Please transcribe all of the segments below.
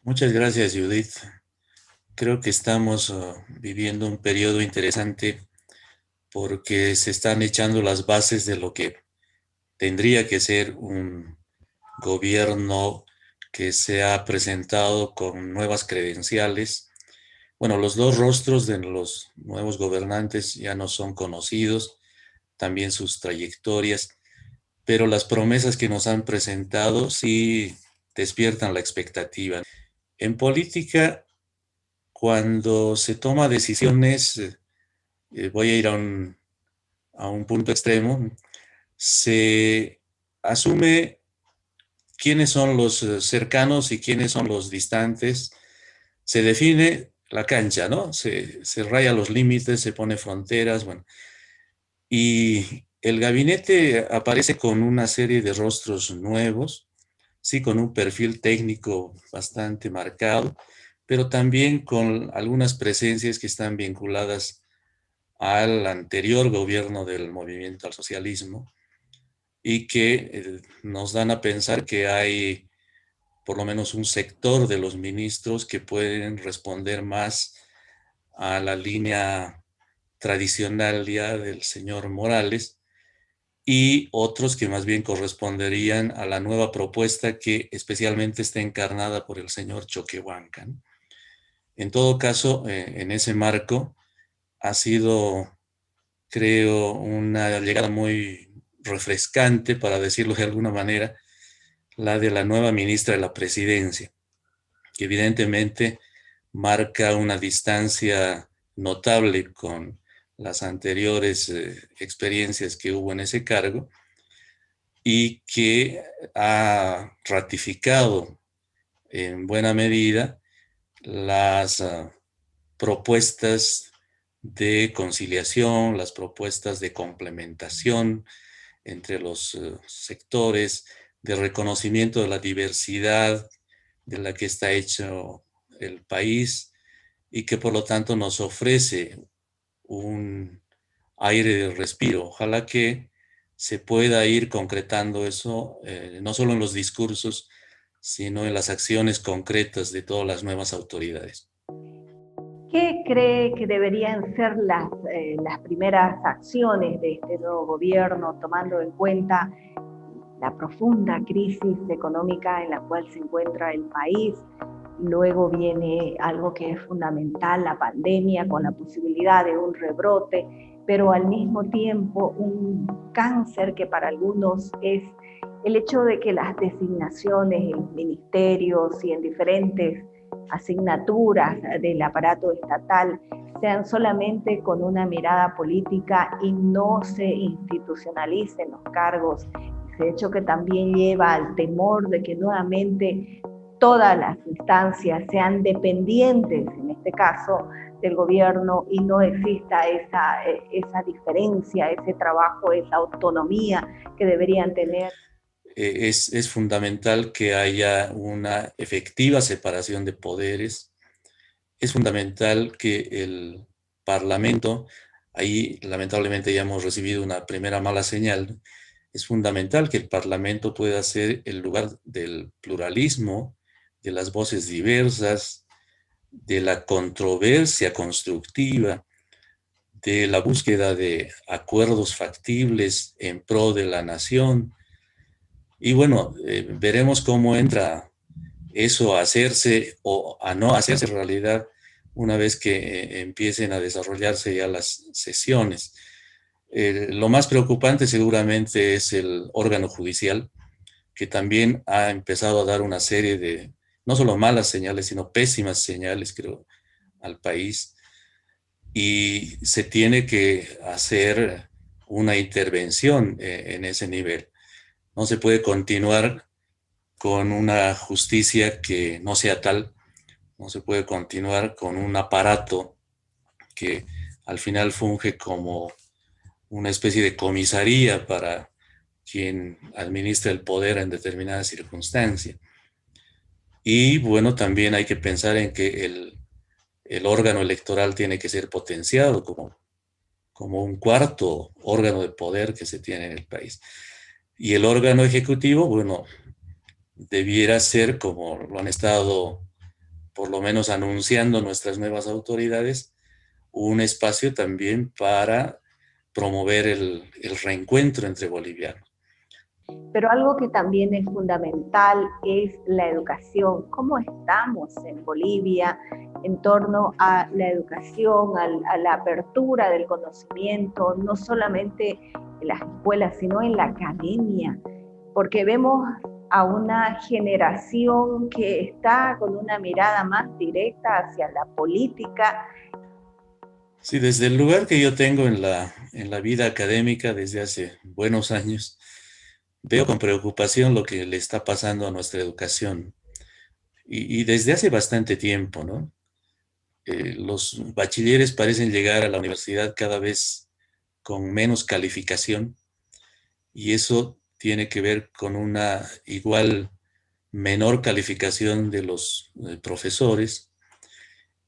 Muchas gracias, Judith. Creo que estamos viviendo un periodo interesante porque se están echando las bases de lo que tendría que ser un gobierno que se ha presentado con nuevas credenciales. Bueno, los dos rostros de los nuevos gobernantes ya no son conocidos, también sus trayectorias, pero las promesas que nos han presentado sí despiertan la expectativa. En política, cuando se toma decisiones, voy a ir a un punto extremo, se asume quiénes son los cercanos y quiénes son los distantes, se define la cancha, ¿no? Se raya los límites, se pone fronteras, bueno, y el gabinete aparece con una serie de rostros nuevos, sí, con un perfil técnico bastante marcado, pero también con algunas presencias que están vinculadas al anterior gobierno del movimiento al socialismo y que nos dan a pensar que hay por lo menos un sector de los ministros que pueden responder más a la línea tradicional ya del señor Morales y otros que más bien corresponderían a la nueva propuesta que especialmente está encarnada por el señor Choquehuanca, ¿no? En todo caso, en ese marco ha sido, creo, una llegada muy refrescante, para decirlo de alguna manera, la de la nueva ministra de la Presidencia, que evidentemente marca una distancia notable con las anteriores experiencias que hubo en ese cargo y que ha ratificado en buena medida las propuestas de conciliación, las propuestas de complementación entre los sectores, de reconocimiento de la diversidad de la que está hecho el país y que por lo tanto nos ofrece un aire de respiro. Ojalá que se pueda ir concretando eso, no solo en los discursos, sino en las acciones concretas de todas las nuevas autoridades. ¿Qué cree que deberían ser las primeras acciones de este nuevo gobierno, tomando en cuenta la profunda crisis económica en la cual se encuentra el país? Luego viene algo que es fundamental, la pandemia, con la posibilidad de un rebrote, pero al mismo tiempo un cáncer que para algunos es el hecho de que las designaciones en ministerios y en diferentes asignaturas del aparato estatal sean solamente con una mirada política y no se institucionalicen los cargos. Ese hecho que también lleva al temor de que nuevamente todas las instancias sean dependientes, en este caso, del gobierno y no exista esa diferencia, ese trabajo, esa autonomía que deberían tener. Es fundamental que haya una efectiva separación de poderes. Es fundamental que el Parlamento, ahí lamentablemente ya hemos recibido una primera mala señal, es fundamental que el Parlamento pueda ser el lugar del pluralismo, de las voces diversas, de la controversia constructiva, de la búsqueda de acuerdos factibles en pro de la nación. Y bueno, veremos cómo entra eso a hacerse o a no hacerse realidad una vez que empiecen a desarrollarse ya las sesiones. Lo más preocupante seguramente es el órgano judicial, que también ha empezado a dar una serie de, no solo malas señales, sino pésimas señales, creo, al país. Y se tiene que hacer una intervención en ese nivel. No se puede continuar con una justicia que no sea tal, no se puede continuar con un aparato que al final funge como una especie de comisaría para quien administra el poder en determinada circunstancia. Y bueno, también hay que pensar en que el órgano electoral tiene que ser potenciado como un cuarto órgano de poder que se tiene en el país. Y el órgano ejecutivo, bueno, debiera ser como lo han estado por lo menos anunciando nuestras nuevas autoridades, un espacio también para promover el reencuentro entre bolivianos. Pero algo que también es fundamental es la educación. ¿Cómo estamos en Bolivia en torno a la educación, a la apertura del conocimiento, no solamente en las escuelas, sino en la academia? Porque vemos a una generación que está con una mirada más directa hacia la política. Sí, desde el lugar que yo tengo en la vida académica desde hace buenos años, veo con preocupación lo que le está pasando a nuestra educación. Y desde hace bastante tiempo, ¿no? Los bachilleres parecen llegar a la universidad cada vez con menos calificación y eso tiene que ver con una igual menor calificación de los profesores.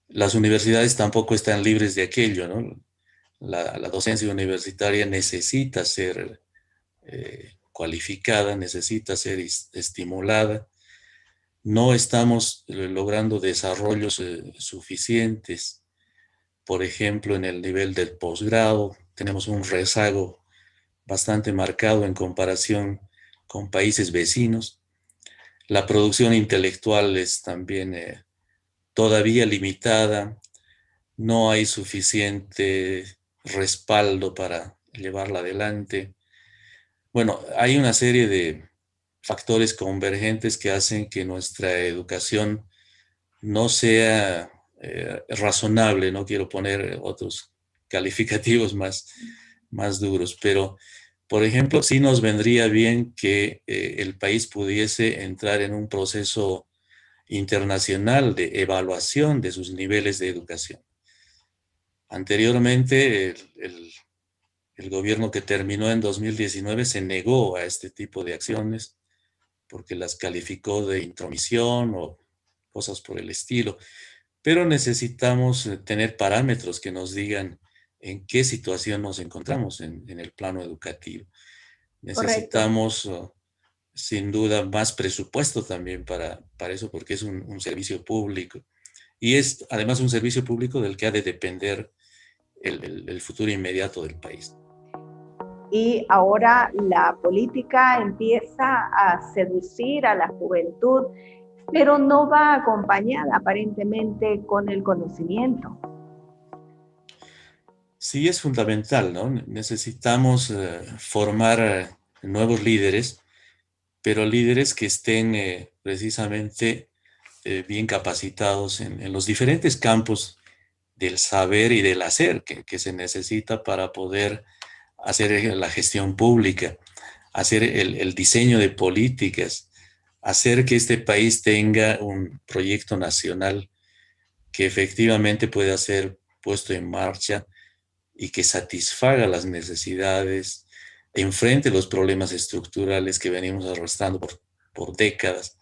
Las universidades tampoco están libres de aquello, ¿no? La docencia universitaria necesita ser cualificada, necesita ser estimulada. No estamos logrando desarrollos suficientes. Por ejemplo, en el nivel del posgrado tenemos un rezago bastante marcado en comparación con países vecinos. La producción intelectual es también todavía limitada. No hay suficiente respaldo para llevarla adelante. Bueno, hay una serie de factores convergentes que hacen que nuestra educación no sea razonable. No quiero poner otros calificativos más duros, pero por ejemplo, sí nos vendría bien que el país pudiese entrar en un proceso internacional de evaluación de sus niveles de educación. Anteriormente, el gobierno que terminó en 2019 se negó a este tipo de acciones porque las calificó de intromisión o cosas por el estilo. Pero necesitamos tener parámetros que nos digan en qué situación nos encontramos en el plano educativo. Correcto. Necesitamos, sin duda, más presupuesto también para eso, porque es un servicio público. Y es además un servicio público del que ha de depender el futuro inmediato del país. Y ahora la política empieza a seducir a la juventud, pero no va acompañada aparentemente con el conocimiento. Sí, es fundamental, ¿no? Necesitamos formar nuevos líderes, pero líderes que estén precisamente bien capacitados en los diferentes campos del saber y del hacer que se necesita para poder hacer la gestión pública, hacer el diseño de políticas, hacer que este país tenga un proyecto nacional que efectivamente pueda ser puesto en marcha y que satisfaga las necesidades, enfrente los problemas estructurales que venimos arrastrando por décadas.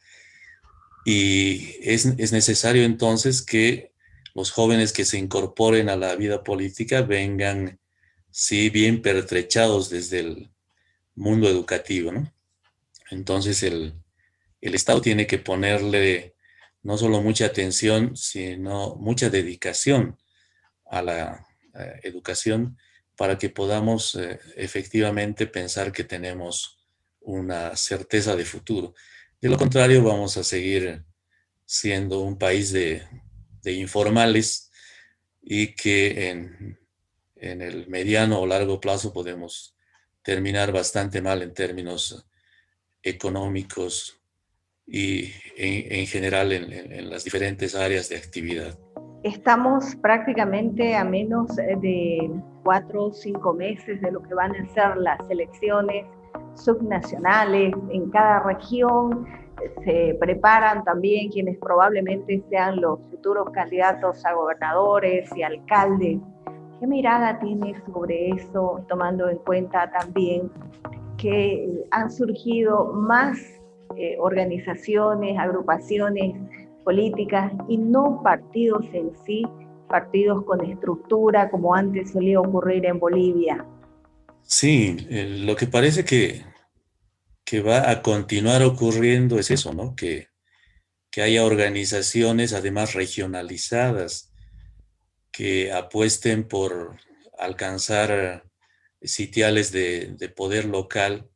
Y es necesario entonces que los jóvenes que se incorporen a la vida política vengan, sí, bien pertrechados desde el mundo educativo, ¿no? Entonces el Estado tiene que ponerle no solo mucha atención, sino mucha dedicación a la educación para que podamos efectivamente pensar que tenemos una certeza de futuro. De lo contrario, vamos a seguir siendo un país de informales y que en el mediano o largo plazo podemos terminar bastante mal en términos económicos y en general en las diferentes áreas de actividad. Estamos prácticamente a menos de 4 o 5 meses de lo que van a ser las elecciones subnacionales. En cada región se preparan también quienes probablemente sean los futuros candidatos a gobernadores y alcaldes. ¿Qué mirada tienes sobre eso, tomando en cuenta también que han surgido más organizaciones, agrupaciones políticas y no partidos en sí, partidos con estructura como antes solía ocurrir en Bolivia? Sí, lo que parece que va a continuar ocurriendo es eso, ¿no? Que que haya organizaciones además regionalizadas que apuesten por alcanzar sitiales de poder local,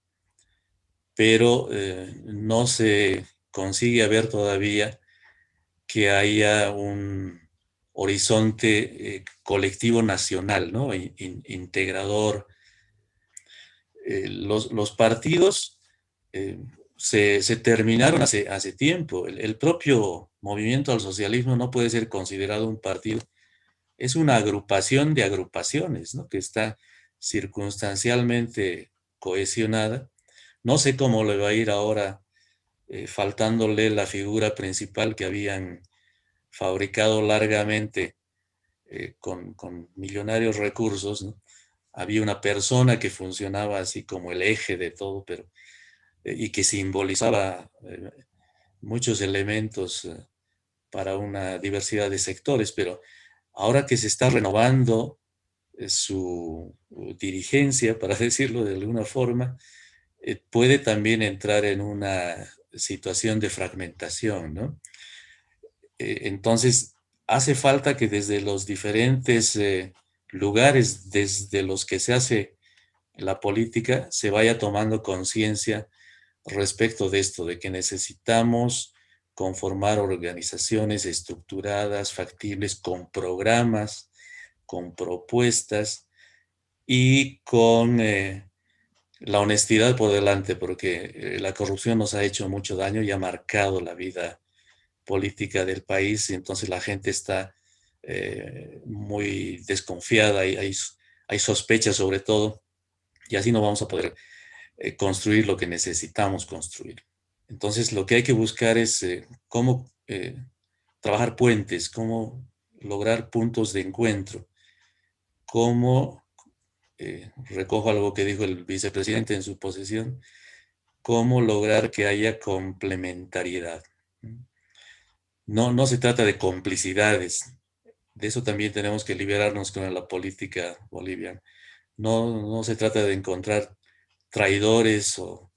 pero no se consigue ver todavía que haya un horizonte colectivo nacional, ¿no? Integrador. Los partidos eh, se terminaron hace tiempo. El propio movimiento al socialismo no puede ser considerado un partido, es una agrupación de agrupaciones, ¿no? Que está circunstancialmente cohesionada. No sé cómo le va a ir ahora, faltándole la figura principal que habían fabricado largamente con millonarios recursos, ¿no? Había una persona que funcionaba así como el eje de todo, pero y que simbolizaba muchos elementos para una diversidad de sectores, pero ahora que se está renovando su dirigencia, para decirlo de alguna forma, puede también entrar en una situación de fragmentación, ¿no? Entonces, hace falta que desde los diferentes lugares desde los que se hace la política se vaya tomando conciencia respecto de esto, de que necesitamos conformar organizaciones estructuradas, factibles, con programas, con propuestas y con la honestidad por delante, porque la corrupción nos ha hecho mucho daño y ha marcado la vida política del país, y entonces la gente está muy desconfiada, hay sospechas sobre todo, y así no vamos a poder construir lo que necesitamos construir. Entonces, lo que hay que buscar es cómo trabajar puentes, cómo lograr puntos de encuentro, cómo, recojo algo que dijo el vicepresidente en su posesión, cómo lograr que haya complementariedad. No se trata de complicidades, de eso también tenemos que liberarnos con la política boliviana. No se trata de encontrar traidores o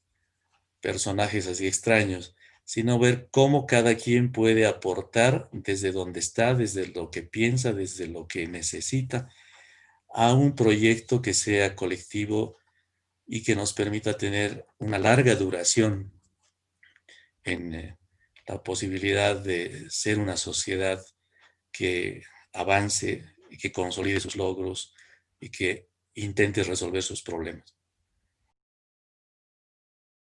personajes así extraños, sino ver cómo cada quien puede aportar desde donde está, desde lo que piensa, desde lo que necesita, a un proyecto que sea colectivo y que nos permita tener una larga duración en la posibilidad de ser una sociedad que avance y que consolide sus logros y que intente resolver sus problemas.